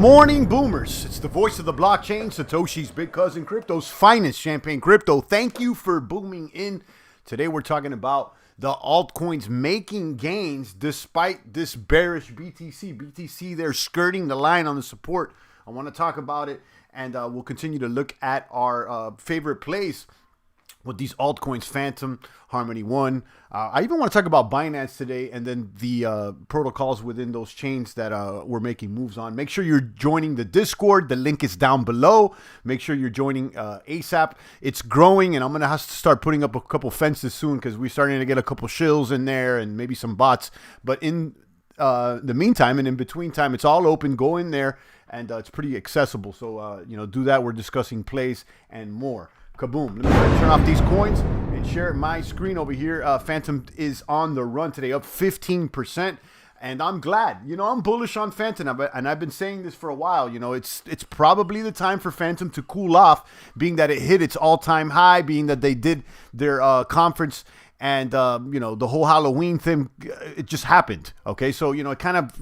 morning, boomers. It's the voice of the blockchain, Satoshi's big cousin, crypto's finest, Champagne Crypto. Thank you for booming in. Today we're talking about the altcoins making gains despite this bearish BTC. BTC, they're skirting the line on the support. I want to talk about it, and we'll continue to look at our favorite plays with these altcoins, Phantom, Harmony One. I even want to talk about Binance today, and then the protocols within those chains that we're making moves on. Make sure you're joining the Discord. The link is down below. Make sure you're joining ASAP. It's growing, and I'm going to have to start putting up a couple fences soon because we're starting to get a couple shills in there and maybe some bots. But in the meantime and in between time, it's all open. Go in there, and it's pretty accessible. So, do that. We're discussing plays and more. Kaboom. Let me turn off these coins and share my screen over here. Phantom is on the run today, up 15%. And I'm glad. I'm bullish on Phantom. And I've been saying this for a while. It's probably the time for Phantom to cool off, being that it hit its all-time high, being that they did their conference. And, the whole Halloween thing, it just happened. Okay, so, it kind of,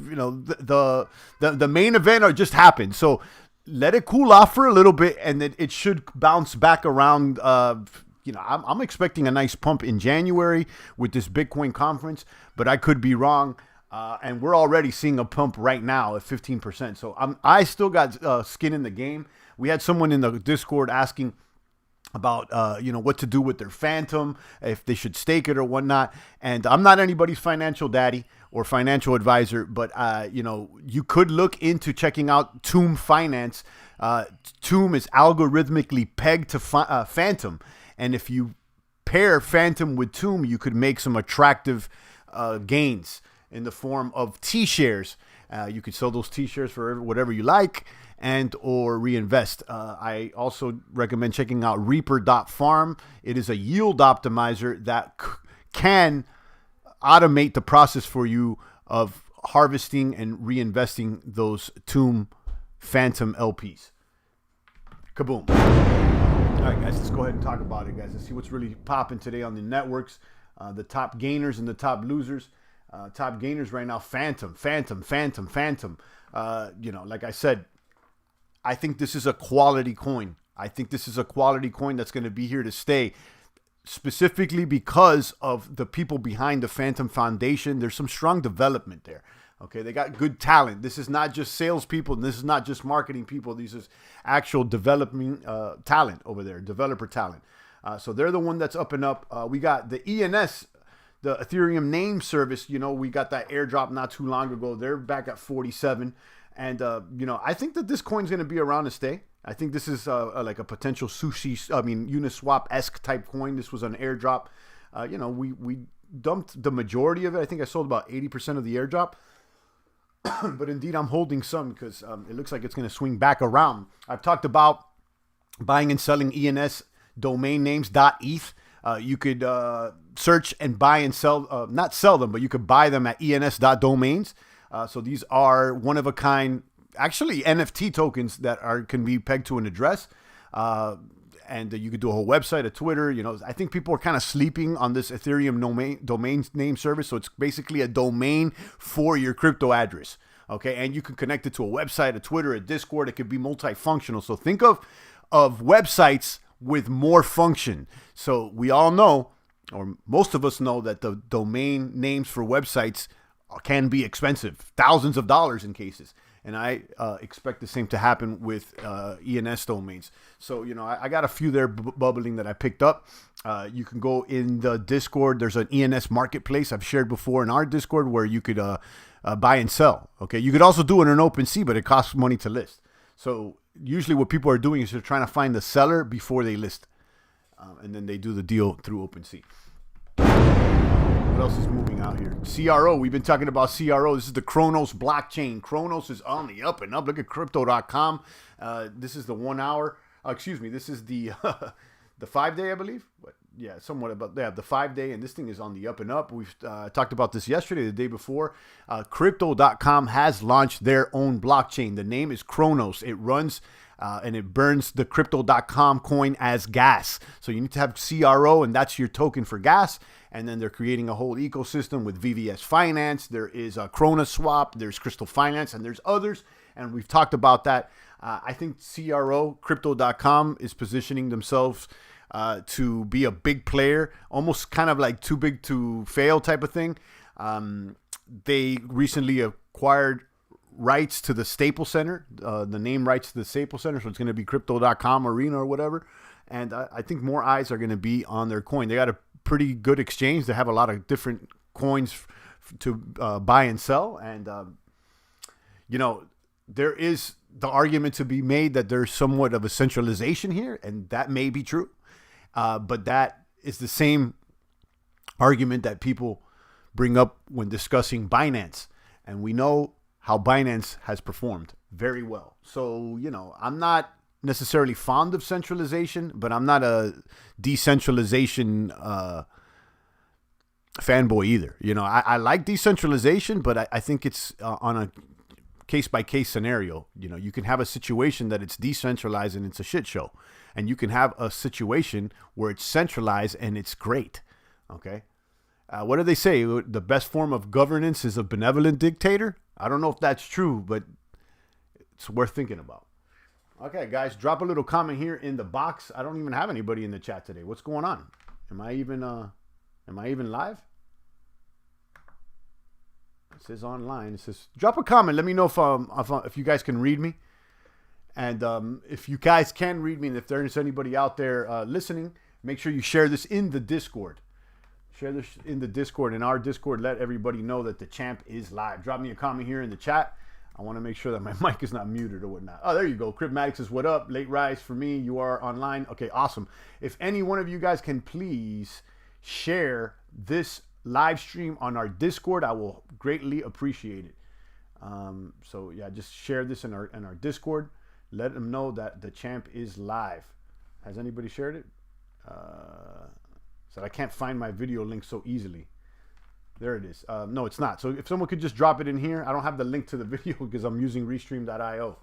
the main event just happened. So let it cool off for a little bit, and then it should bounce back around. I'm expecting a nice pump in January with this Bitcoin conference, but I could be wrong. And we're already seeing a pump right now at 15%. So I still got skin in the game. We had someone in the Discord asking about what to do with their Phantom, if they should stake it or whatnot. And I'm not anybody's financial daddy or financial advisor, but you could look into checking out Tomb Finance. Tomb is algorithmically pegged to Phantom, and if you pair Phantom with Tomb, you could make some attractive gains in the form of T-shares. You could sell those T-shares for whatever you like, and or reinvest. I also recommend checking out Reaper.farm. It is a yield optimizer that can automate the process for you of harvesting and reinvesting those Tomb Phantom LPs. Kaboom. All right, guys, let's go ahead and talk about it, guys. Let's see what's really popping today on the networks. The top gainers and the top losers. Top gainers right now, Phantom. Like I said, I think this is a quality coin. I think this is a quality coin that's going to be here to stay, specifically because of the people behind the Phantom Foundation. There's some strong development there. Okay, they got good talent. This is not just salespeople, and this is not just marketing people. These is actual developing talent over there, developer talent. So they're the one that's up and up. We got the ENS, the Ethereum name service. We got that airdrop not too long ago. They're back at 47. And, I think that this coin's going to be around to stay. I think this is like a potential Uniswap-esque type coin. This was an airdrop. We dumped the majority of it. I think I sold about 80% of the airdrop. But indeed, I'm holding some because it looks like it's going to swing back around. I've talked about buying and selling ENS domain names .eth. You could search and buy and sell, not sell them, but you could buy them at ens.domains. So these are one-of-a-kind, actually NFT tokens that can be pegged to an address. And you could do a whole website, a Twitter. I think people are kind of sleeping on this Ethereum domain name service. So it's basically a domain for your crypto address. Okay, and you can connect it to a website, a Twitter, a Discord. It could be multifunctional. So think of websites with more function. So we all know, or most of us know, that the domain names for websites can be expensive, thousands of dollars in cases. And I expect the same to happen with ENS domains. So, I got a few there bubbling that I picked up. You can go in the Discord. There's an ENS marketplace I've shared before in our Discord where you could buy and sell. Okay, you could also do it in an OpenSea, but it costs money to list. So usually what people are doing is they're trying to find the seller before they list. And then they do the deal through OpenSea. What else is moving out here? CRO. We've been talking about CRO. This is the Kronos blockchain. Kronos is on the up and up. Look at crypto.com. This is the 1 hour. This is the the 5 day, I believe. But yeah, somewhat about the 5 day. And this thing is on the up and up. We've talked about this yesterday, the day before. Crypto.com has launched their own blockchain. The name is Kronos. It runs and it burns the crypto.com coin as gas. So you need to have CRO, and that's your token for gas. And then they're creating a whole ecosystem with VVS Finance. There is a Krona Swap. There's Crystal Finance, and there's others. And we've talked about that. I think crypto.com is positioning themselves to be a big player, almost kind of like too big to fail type of thing. They recently acquired rights to the Staples Center, the name rights to the Staples Center. So it's going to be crypto.com arena or whatever. And I think more eyes are going to be on their coin. They got a pretty good exchange. They have a lot of different coins to buy and sell. And, you know, there is the argument to be made that there's somewhat of a centralization here, and that may be true. But that is the same argument that people bring up when discussing Binance. And we know how Binance has performed very well. So, you know, I'm not necessarily fond of centralization, but I'm not a decentralization fanboy either. You know, I like decentralization, but I think it's on a case-by-case scenario. You know, you can have a situation that it's decentralized and it's a shit show. And you can have a situation where it's centralized and it's great. Okay? What do they say? The best form of governance is a benevolent dictator? I don't know if that's true, but it's worth thinking about. Okay, guys, drop a little comment here in the box. I don't even have anybody in the chat today. What's going on? Am I even live? It says online. It says drop a comment. Let me know if you guys can read me, and if you guys can read me, and if there's anybody out there listening, make sure you share this in the Discord. Share this in the Discord, in our Discord. Let everybody know that the champ is live. Drop me a comment here in the chat. I want to make sure that my mic is not muted or whatnot. Oh, there you go. Cryptmatic says, what up? Late rise for me. You are online. Okay, awesome. If any one of you guys can please share this live stream on our Discord, I will greatly appreciate it. So yeah, just share this in our Discord. Let them know that the champ is live. Has anybody shared it? Said I can't find my video link so easily. There it is. No, it's not. So if someone could just drop it in here. I don't have the link to the video because I'm using restream.io.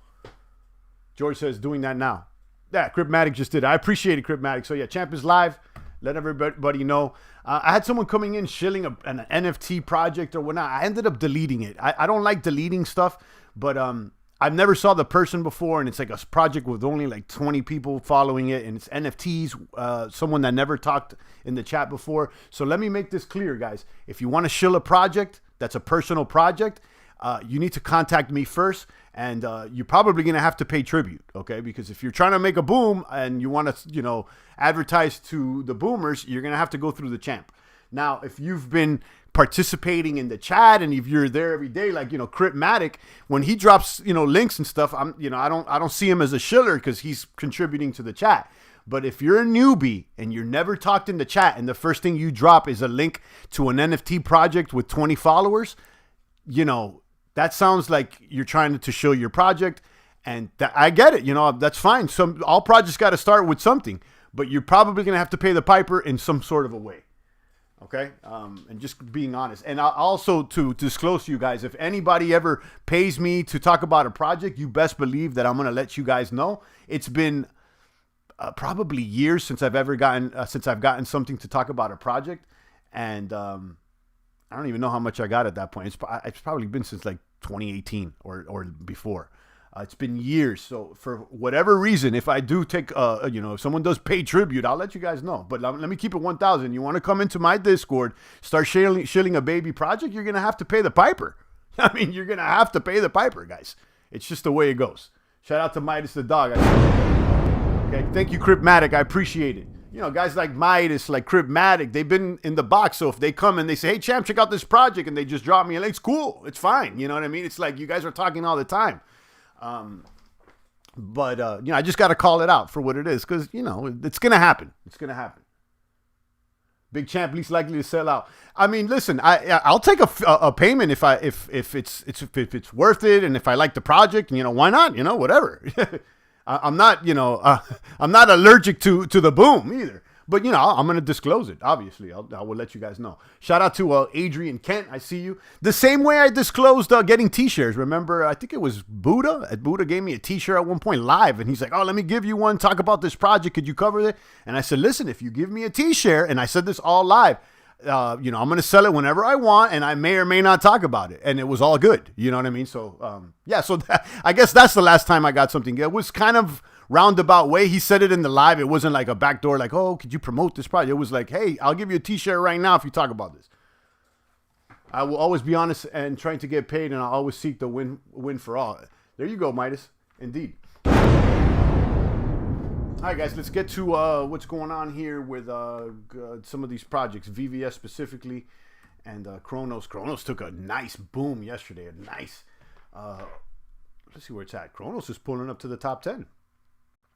George says doing that now. Yeah, Cryptmatic just did it. I appreciate it, Cryptmatic. So yeah, champ is live. Let everybody know. I had someone coming in shilling an NFT project or whatnot. I ended up deleting it. I don't like deleting stuff, but I've never saw the person before, and it's like a project with only like 20 people following it, and it's NFTs, someone that never talked in the chat before. So let me make this clear, guys. If you want to shill a project that's a personal project, you need to contact me first, and you're probably going to have to pay tribute, okay? Because if you're trying to make a boom and you want to, you know, advertise to the boomers, you're going to have to go through the champ. Now, if you've been participating in the chat and if you're there every day, like, you know, Cryptmatic, when he drops, you know, links and stuff, I don't see him as a shiller because he's contributing to the chat. But if you're a newbie and you're never talked in the chat and the first thing you drop is a link to an NFT project with 20 followers, you know, that sounds like you're trying to show your project, and I get it. You know, that's fine. All projects got to start with something, but you're probably going to have to pay the piper in some sort of a way. Okay, and just being honest. And also to disclose to you guys, if anybody ever pays me to talk about a project, you best believe that I'm going to let you guys know. It's been probably years since I've gotten something to talk about a project, and I don't even know how much I got at that point. It's probably been since like 2018 or before. It's been years. So for whatever reason, if I do take, if someone does pay tribute, I'll let you guys know. But let me keep it 1,000. You want to come into my Discord, start shilling a baby project, you're going to have to pay the piper. I mean, you're going to have to pay the piper, guys. It's just the way it goes. Shout out to Midas the dog. Okay, thank you, Cryptmatic. I appreciate it. You know, guys like Midas, like Cryptmatic, they've been in the box. So if they come and they say, hey, champ, check out this project, and they just drop me a link, it's cool. It's fine. You know what I mean? It's like you guys are talking all the time. I just got to call it out for what it is, because, you know, it's going to happen. It's going to happen. Big champ least likely to sell out. I mean, listen, I'll take a payment if it's worth it, and if I like the project, you know, why not? You know, whatever. I'm not allergic to the boom either. But, you know, I'm going to disclose it. Obviously, I will let you guys know. Shout out to Adrian Kent. I see you. The same way I disclosed getting T-shirts. Remember, I think it was Buddha. Buddha gave me a T-shirt at one point live. And he's like, oh, let me give you one. Talk about this project. Could you cover it? And I said, listen, if you give me a T-shirt, and I said this all live, You know, I'm going to sell it whenever I want, and I may or may not talk about it. And it was all good. You know what I mean? So, yeah, so I guess that's the last time I got something. It was kind of roundabout way. He said it in the live. It wasn't like a backdoor, like, oh, could you promote this project? It was like, hey, I'll give you a t-shirt right now if you talk about this. I will always be honest and trying to get paid, and I'll always seek the win for all. There you go, Midas. Indeed. All right, guys, let's get to what's going on here with some of these projects, VVS specifically, and Kronos. Kronos took a nice boom yesterday. A nice, let's see where it's at. Kronos is pulling up to the top 10.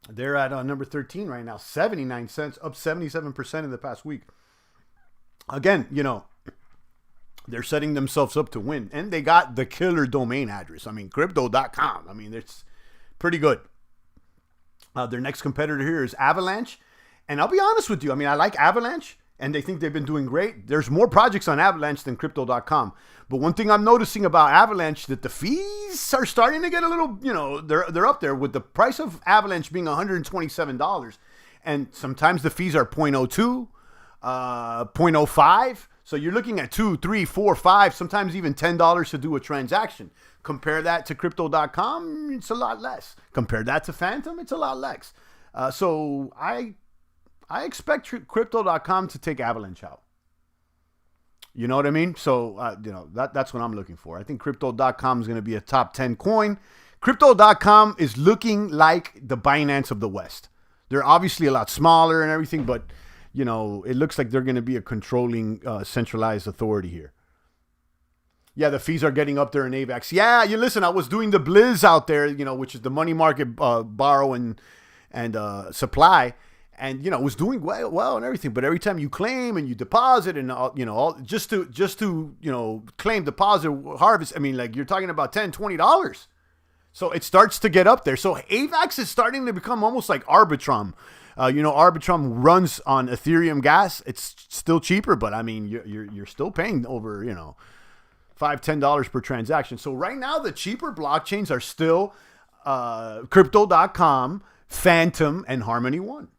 They're at number 13 right now, 79 cents, up 77% in the past week. Again, you know, they're setting themselves up to win. And they got the killer domain address. I mean, crypto.com. I mean, it's pretty good. Their next competitor here is Avalanche. And I'll be honest with you. I mean, I like Avalanche, and they think they've been doing great. There's more projects on Avalanche than crypto.com. But one thing I'm noticing about Avalanche, that the fees are starting to get a little, you know, they're up there with the price of Avalanche being $127. And sometimes the fees are 0.02, 0.05. So you're looking at $2, $3, $4, $5, sometimes even $10 to do a transaction. Compare that to crypto.com, it's a lot less. Compare that to Phantom, it's a lot less. So I expect crypto.com to take Avalanche out. You know what I mean? So, you know, that's what I'm looking for. I think crypto.com is going to be a top 10 coin. Crypto.com is looking like the Binance of the West. They're obviously a lot smaller and everything, but you know, it looks like they're going to be a controlling centralized authority here. Yeah, the fees are getting up there in AVAX. Yeah, you listen, I was doing the Blizz out there, you know, which is the money market borrow and supply. And, you know, it was doing well and everything. But every time you claim and you deposit and, you know, all, just to, you know, claim, deposit, harvest, I mean, like you're talking about $10, $20. So it starts to get up there. So AVAX is starting to become almost like Arbitrum. You know, Arbitrum runs on Ethereum gas. It's still cheaper, but I mean, you're still paying over, you know, $5, $10 per transaction. So right now, the cheaper blockchains are still Crypto.com, Phantom, and Harmony One.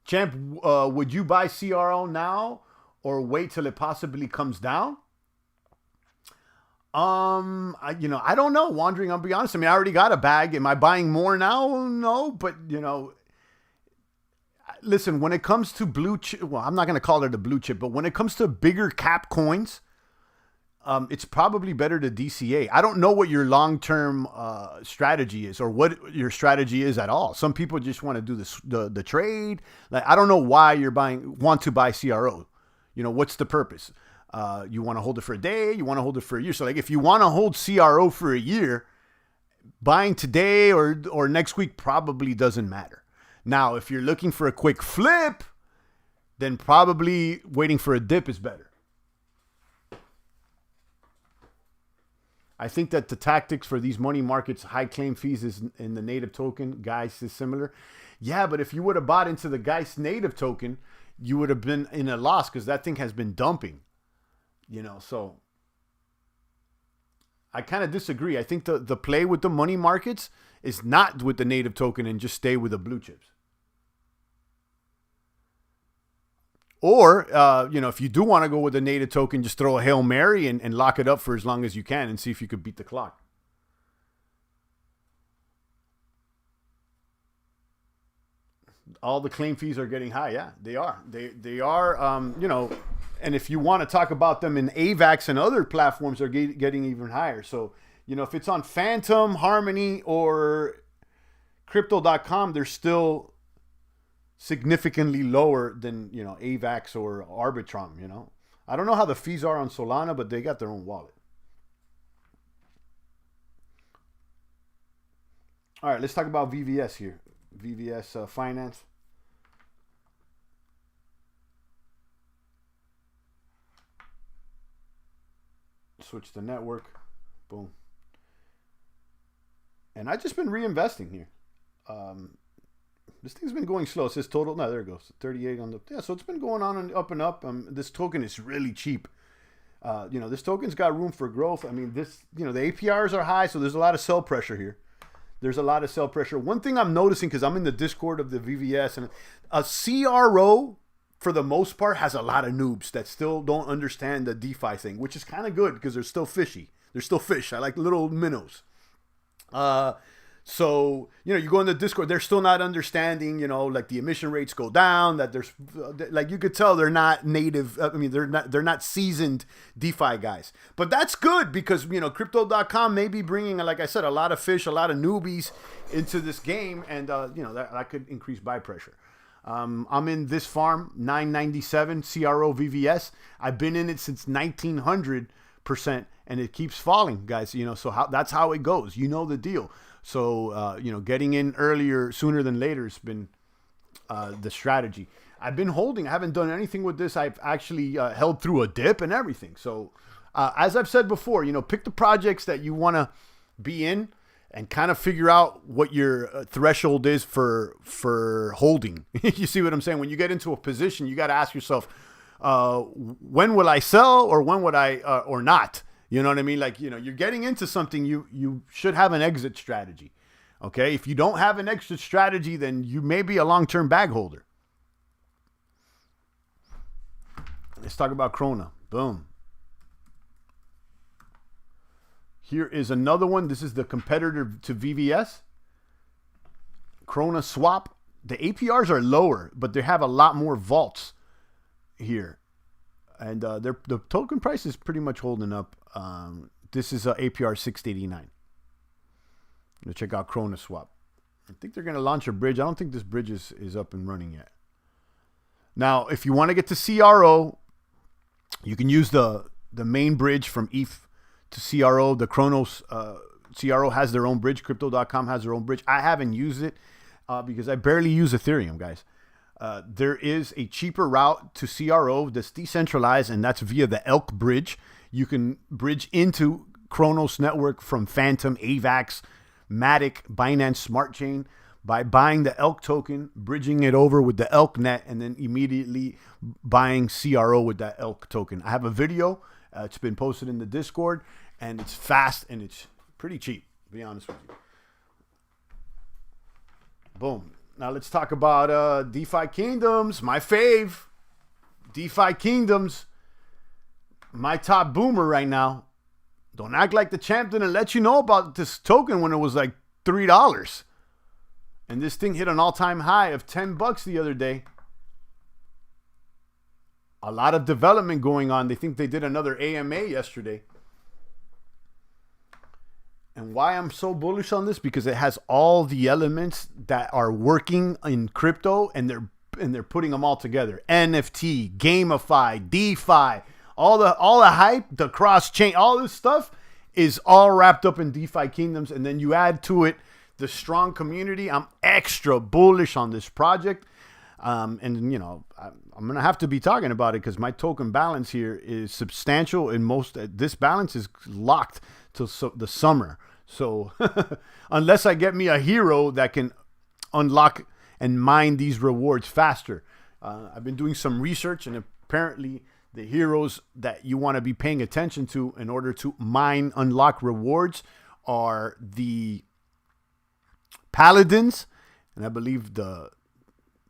Champ, would you buy CRO now or wait till it possibly comes down? You know, I don't know. Wandering, I'll be honest. I mean, I already got a bag. Am I buying more now? No, but you know, listen, when it comes to blue chip, well, I'm not going to call it a blue chip, but when it comes to bigger cap coins, it's probably better to DCA. I don't know what your long-term strategy is or what your strategy is at all. Some people just want to do the trade. Like, I don't know why want to buy CRO. You know, what's the purpose? You want to hold it for a day, you want to hold it for a year. So like if you want to hold CRO for a year, buying today or next week probably doesn't matter. Now, if you're looking for a quick flip, then probably waiting for a dip is better. I think that the tactics for these money markets, high claim fees is in the native token, guys, is similar. Yeah, but if you would have bought into the Geist native token, you would have been in a loss because that thing has been dumping. You know, so I kind of disagree. I think the play with the money markets is not with the native token and just stay with the blue chips. Or, you know, if you do want to go with the native token, just throw a Hail Mary and lock it up for as long as you can and see if you could beat the clock. All the claim fees are getting high. Yeah, they are. They are, you know, and if you want to talk about them in AVAX and other platforms, they're getting even higher. So, you know, if it's on Phantom, Harmony, or Crypto.com, they're still significantly lower than, you know, AVAX or Arbitrum, you know. I don't know how the fees are on Solana, but they got their own wallet. All right, let's talk about VVS here. VVS Finance. Switch the network. Boom. And I've just been reinvesting here. This thing's been going slow. It says total. No, there it goes. 38 on the. Yeah, so it's been going on and up and up. This token is really cheap. You know, this token's got room for growth. I mean, this, you know, the APRs are high, so there's a lot of sell pressure here. There's a lot of sell pressure. One thing I'm noticing, because I'm in the Discord of the VVS, and a CRO for the most part, has a lot of noobs that still don't understand the DeFi thing, which is kind of good because they're still fishy. They're still fish. I like little minnows. So, you know, you go in the Discord, they're still not understanding, you know, like the emission rates go down, that there's, like, you could tell they're not native. I mean, they're not seasoned DeFi guys. But that's good because, you know, Crypto.com may be bringing, like I said, a lot of fish, a lot of newbies into this game. And, you know, that could increase buy pressure. I'm in this farm, 997 CRO VVS. I've been in it since 1900%, and it keeps falling, guys. You know, so that's how it goes. You know the deal. So, you know, getting in earlier, sooner than later has been the strategy. I've been holding. I haven't done anything with this. I've actually held through a dip and everything. So, as I've said before, you know, pick the projects that you want to be in and kind of figure out what your threshold is for holding. You see what I'm saying? When you get into a position, you got to ask yourself, when will I sell or when would I or not? You know what I mean? Like, you know, you're getting into something, you should have an exit strategy. Okay? If you don't have an exit strategy, then you may be a long-term bag holder. Let's talk about Krona. Boom. Here is another one. This is the competitor to VVS. Krona Swap. The APRs are lower, but they have a lot more vaults here. And the token price is pretty much holding up. This is APR 689. Let's check out Krona Swap. I think they're going to launch a bridge. I don't think this bridge is up and running yet. Now, if you want to get to CRO, you can use the main bridge from ETH to CRO. The Kronos CRO has their own bridge. Crypto.com has their own bridge. I haven't used it because I barely use Ethereum, guys. There is a cheaper route to CRO that's decentralized, and that's via the Elk bridge. You can bridge into Kronos network from Phantom, AVAX, Matic, Binance Smart Chain by buying the Elk token, bridging it over with the Elk net, and then immediately buying CRO with that Elk token. I have a video. It's been posted in the Discord, and it's fast and it's pretty cheap, to be honest with you. Boom. Now let's talk about DeFi Kingdoms, my fave. DeFi Kingdoms, my top boomer right now. Don't act like the champ didn't let you know about this token when it was like $3. And this thing hit an all-time high of $10 the other day. A lot of development going on. They think they did another AMA yesterday. And why I'm so bullish on this? Because it has all the elements that are working in crypto, and they're putting them all together. NFT, GameFi, DeFi, all the hype, the cross chain, all this stuff is all wrapped up in DeFi Kingdoms. And then you add to it the strong community. I'm extra bullish on this project. And you know, I'm gonna have to be talking about it because my token balance here is substantial. And this balance is locked till the summer. So unless I get me a hero that can unlock and mine these rewards faster, I've been doing some research, and apparently the heroes that you want to be paying attention to in order to unlock rewards are the Paladins, and I believe the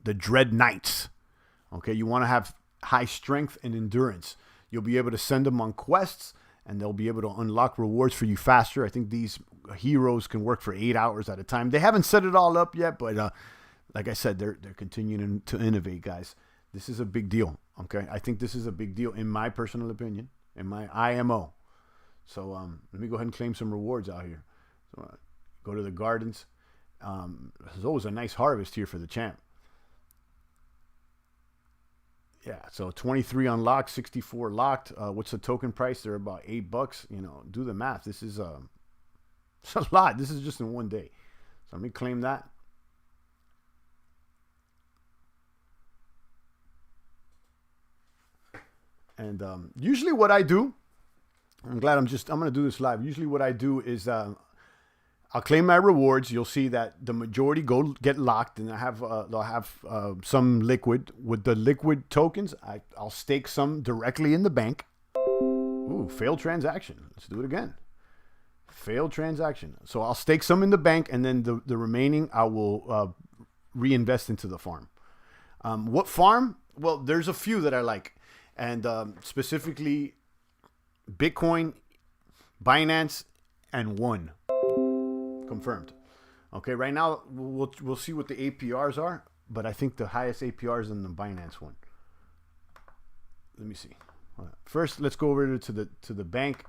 Dread Knights. Okay, you want to have high strength and endurance. You'll be able to send them on quests, and they'll be able to unlock rewards for you faster. I think these heroes can work for 8 hours at a time. They haven't set it all up yet, but like I said, they're continuing to innovate, guys. This is a big deal. Okay, I think this is a big deal in my personal opinion, in my IMO. So let me go ahead and claim some rewards out here. So go to the gardens. There's always a nice harvest here for the champ. Yeah, so 23 unlocked, 64 locked. What's the token price? They're about $8. You know, do the math. This is it's a lot. This is just in one day. So let me claim that. And usually what I do, I'm going to do this live. Usually what I do is I'll claim my rewards. You'll see that the majority get locked, and they'll have some liquid. With the liquid tokens, I'll stake some directly in the bank. Ooh, failed transaction. Let's do it again. Failed transaction. So I'll stake some in the bank, and then the remaining I will reinvest into the farm. What farm? well, there's a few that I like, and specifically Bitcoin, Binance, and One. Confirmed. Okay, right now we'll see what the APRs are, but I think the highest APR is in the Binance one. Let me see. First, let's go over to the bank.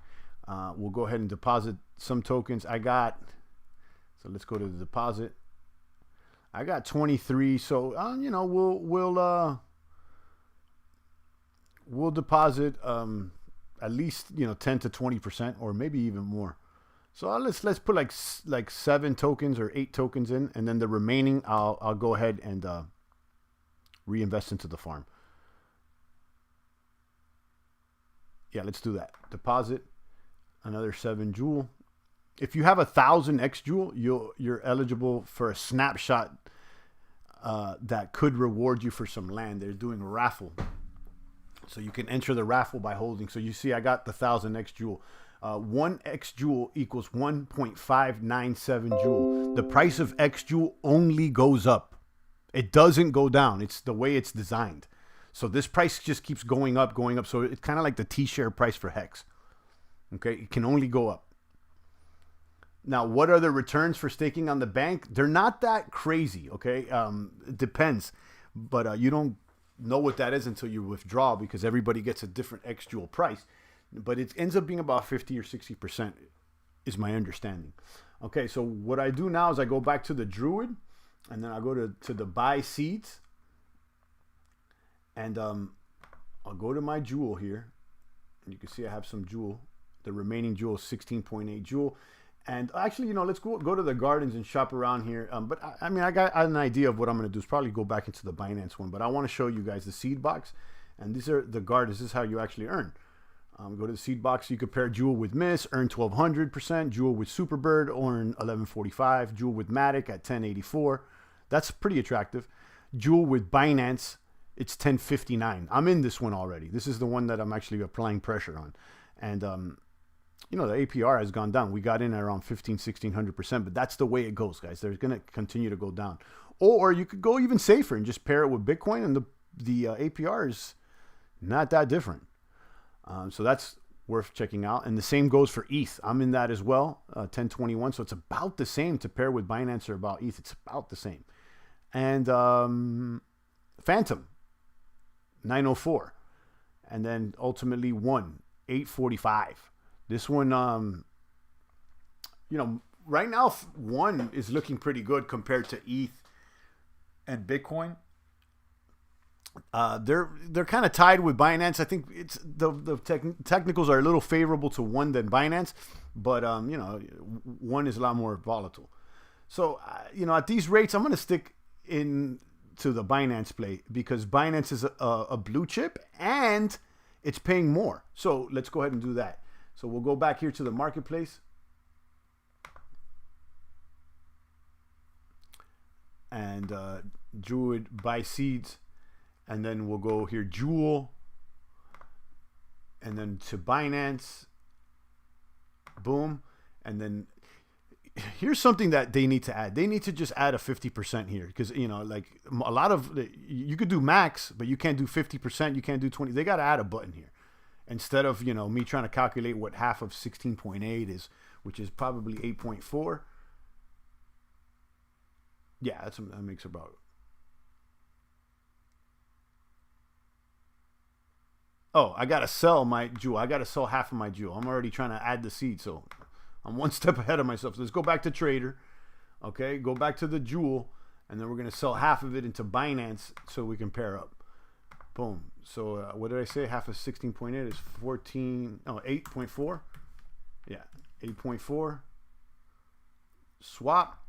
We'll go ahead and deposit some tokens. So let's go to the deposit. I got 23, so you know, we'll deposit at least, you know, 10 to 20%, or maybe even more. So let's put like 7 tokens or 8 tokens in, and then the remaining I'll go ahead and reinvest into the farm. Yeah, let's do that. Deposit another 7 Joule. If you have 1,000 X Joule, you're eligible for a snapshot that could reward you for some land. They're doing a raffle, so you can enter the raffle by holding. So you see, I got the 1,000 X Joule. 1 X Joule equals 1.597 Joule. The price of X Joule only goes up. It doesn't go down. It's the way it's designed. So this price just keeps going up, going up. So it's kind of like the T-share price for Hex. Okay, it can only go up. Now, what are the returns for staking on the bank? They're not that crazy, okay? It depends. But you don't know what that is until you withdraw, because everybody gets a different X Joule price. But it ends up being about 50 or 60% is my understanding. Okay, so what I do now is I go back to the Druid, and then I go to the buy seeds. And I'll go to my Joule here. And you can see I have some Joule. The remaining Joule is 16.8 Joule. And actually, you know, let's go to the gardens and shop around here. But I mean, I got an idea of what I'm going to do. Is probably go back into the Binance one. But I want to show you guys the seed box. And these are the gardens. This is how you actually earn. Go to the seed box. You compare Joule with Miss, earn 1,200%. Joule with Superbird, earn 1145. Joule with Matic at 1084. That's pretty attractive. Joule with Binance, it's 1059. I'm in this one already. This is the one that I'm actually applying pressure on. And, you know, the APR has gone down. We got in at around 1,600%, but that's the way it goes, guys. They're going to continue to go down. Or you could go even safer and just pair it with Bitcoin, and the APR is not that different. So that's worth checking out. And the same goes for ETH. I'm in that as well, 1021. So it's about the same to pair with Binance or about ETH. It's about the same. And Phantom, 904. And then ultimately One, 845. This one, you know, right now One is looking pretty good compared to ETH and Bitcoin. They're kind of tied with Binance. I think it's the technicals are a little favorable to One than Binance, but you know, One is a lot more volatile. So you know, at these rates, I'm going to stick in to the Binance play, because Binance is a blue chip and it's paying more. So let's go ahead and do that. So we'll go back here to the marketplace, and Druid buy seeds. And then we'll go here, Joule, and then to Binance, boom. And then here's something that they need to add. They need to just add a 50% here, because, you know, like a lot of, you could do max, but you can't do 50%. You can't do 20. They got to add a button here. Instead of, you know, me trying to calculate what half of 16.8 is, which is probably 8.4. Yeah, that makes about. Oh, I got to sell my Joule. I got to sell half of my Joule. I'm already trying to add the seed, so I'm one step ahead of myself. So let's go back to Trader. Okay, go back to the Joule, and then we're going to sell half of it into Binance so we can pair up. Boom. So what did I say? Half of 16.8 is 8.4. Yeah, 8.4. Swap.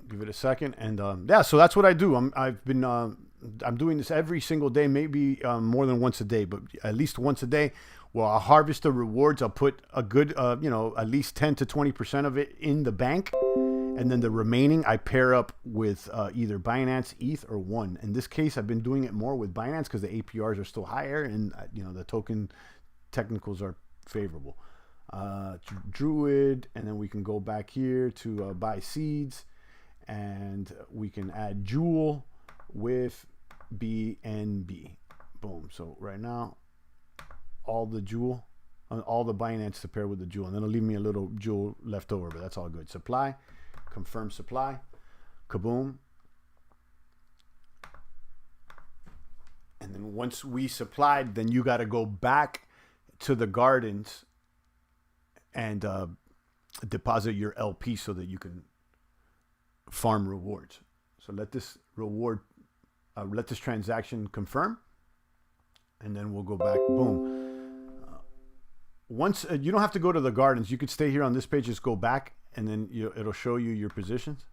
Give it a second, and yeah, so that's what I do. I'm doing this every single day, maybe more than once a day, but at least once a day. Well, I'll harvest the rewards. I'll put a good, you know, at least 10 to 20% of it in the bank, and then the remaining I pair up with either Binance, ETH, or One. In this case, I've been doing it more with Binance because the APRs are still higher, and you know, the token technicals are favorable. Druid, and then we can go back here to buy seeds, and we can add Jewel with BNB. Boom. So right now, all the Jewel, all the Binance to pair with the Jewel, and then it'll leave me a little Jewel left over, but that's all good. Supply, confirm supply, kaboom. And then once we supplied, then you got to go back to the gardens and deposit your LP so that you can farm rewards. So let this let this transaction confirm, and then we'll go back. Boom. Once you don't have to go to the gardens, you could stay here on this page. Just go back, and then it'll show you your positions.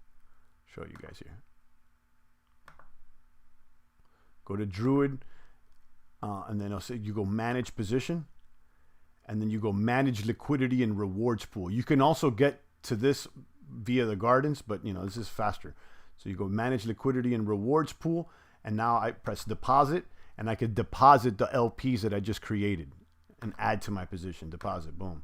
Show you guys here. Go to Druid, and then I'll say you go manage position, and then you go manage liquidity and rewards pool. You can also get to this via the gardens, but this is faster. So you go manage liquidity and rewards pool, and now I press deposit, and I could deposit the LPs that I just created and add to my position. Deposit, boom.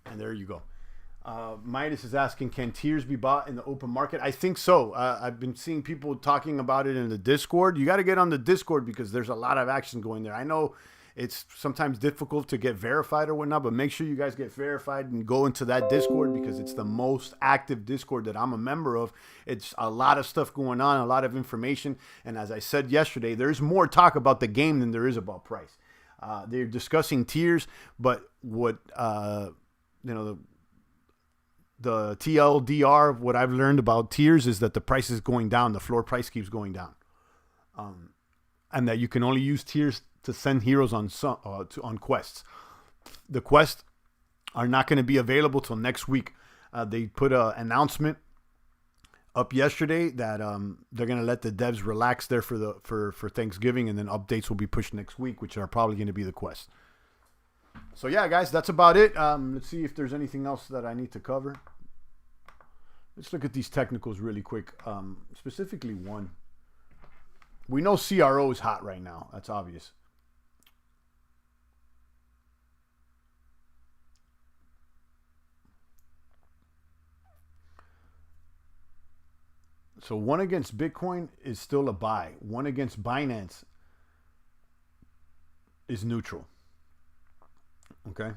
And there you go. Midas is asking, can tiers be bought in the open market? I think so. I've been seeing people talking about it in the Discord. You got to get on the Discord because there's a lot of action going there. I know it's sometimes difficult to get verified or whatnot, but make sure you guys get verified and go into that Discord because it's the most active Discord that I'm a member of. It's a lot of stuff going on, a lot of information. And as I said yesterday, there's more talk about the game than there is about price. They're discussing tiers, but what, the TLDR, what I've learned about tiers is that the price is going down. The floor price keeps going down. And that you can only use tiers to send heroes on quests. The quests are not going to be available till next week. They put an announcement up yesterday that they're going to let the devs relax there for Thanksgiving, and then updates will be pushed next week, which are probably going to be the quests. So yeah, guys, that's about it. Let's see if there's anything else that I need to cover. Let's look at these technicals really quick. Specifically one. We know CRO is hot right now. That's obvious. So one against Bitcoin is still a buy. One against Binance is neutral. Okay.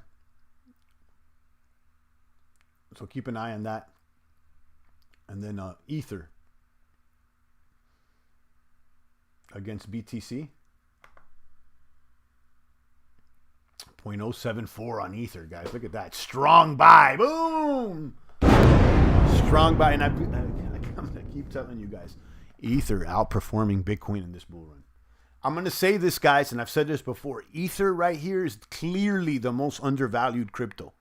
So keep an eye on that. And then Ether against BTC. 0.074 on Ether, guys. Look at that. Strong buy. Boom. Strong buy. And I'm going to keep telling you guys, Ether outperforming Bitcoin in this bull run. I'm going to say this, guys, and I've said this before. Ether right here is clearly the most undervalued crypto.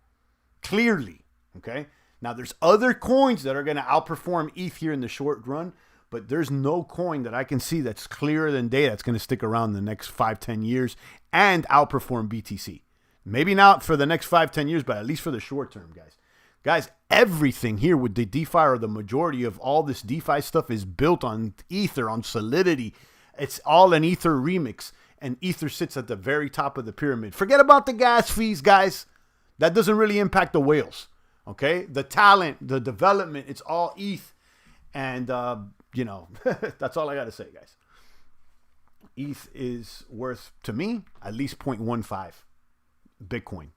Clearly. Okay? Now, there's other coins that are going to outperform ETH here in the short run, but there's no coin that I can see that's clearer than day that's going to stick around the next 5-10 years and outperform BTC. Maybe not for the next 5-10 years, but at least for the short term, guys. Guys, everything here with the DeFi, or the majority of all this DeFi stuff, is built on Ether, on Solidity. It's all an Ether remix, and Ether sits at the very top of the pyramid. Forget about the gas fees, guys. That doesn't really impact the whales, okay? The talent, the development, it's all ETH, and, that's all I got to say, guys. ETH is worth, to me, at least 0.15 Bitcoin,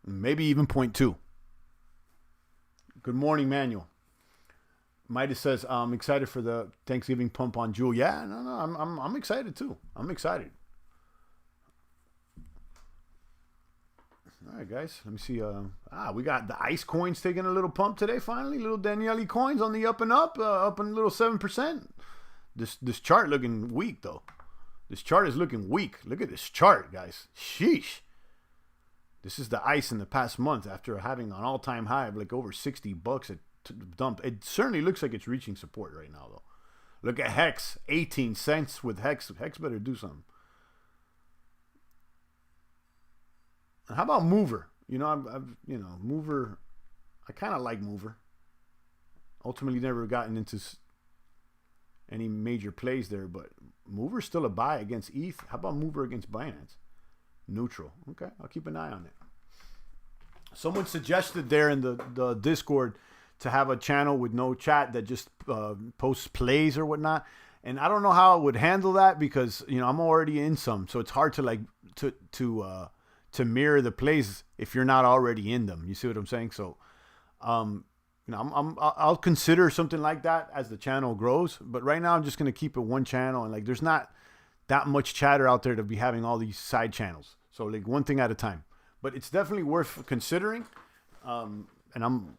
maybe even 0.2. Good morning, Manuel. Midas says, I'm excited for the Thanksgiving pump on Jewel. Yeah, no, I'm excited too. I'm excited. All right, guys. Let me see. We got the ICE coins taking a little pump today. Finally, little Daniele coins on the up and up, up in a little 7%. This chart looking weak though. This chart is looking weak. Look at this chart, guys. Sheesh. This is the ICE in the past month after having an all-time high of like over $60 at dump. It certainly looks like it's reaching support right now, though. Look at Hex, 18 cents with Hex. Hex better do something. And how about Mover? Mover. I kind of like Mover. Ultimately, never gotten into any major plays there. But mover's still a buy against ETH. How about mover against Binance? Neutral. Okay, I'll keep an eye on it. Someone suggested there in the Discord to have a channel with no chat that just posts plays or whatnot. And I don't know how I would handle that because, you know, I'm already in some. So it's hard to like to mirror the plays if you're not already in them. You see what I'm saying? So, you know, I'll consider something like that as the channel grows. But right now I'm just going to keep it one channel. And like, there's not that much chatter out there to be having all these side channels. So like one thing at a time. But it's definitely worth considering. And I'm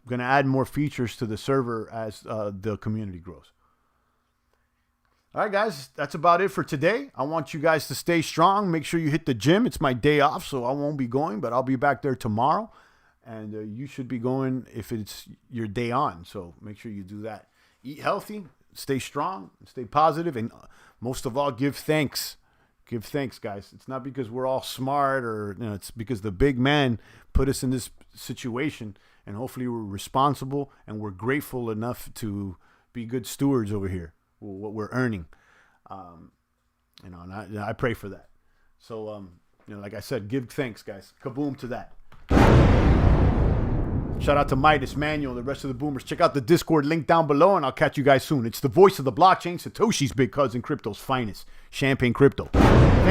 going to add more features to the server as the community grows. All right, guys, that's about it for today. I want you guys to stay strong. Make sure you hit the gym. It's my day off, so I won't be going, but I'll be back there tomorrow. And you should be going if it's your day on. So make sure you do that. Eat healthy, stay strong, stay positive, and most of all, give thanks. Give thanks, guys. It's not because we're all smart or, you know, it's because the big man put us in this situation, and hopefully we're responsible and we're grateful enough to be good stewards over here, what we're earning. You know, and I pray for that. So, you know, like I said, give thanks, guys. Kaboom to that. Shout out to Midas, Manuel, the rest of the boomers. Check out the Discord link down below, and I'll catch you guys soon. It's the voice of the blockchain, Satoshi's big cousin, crypto's finest, Champagne Crypto. Thank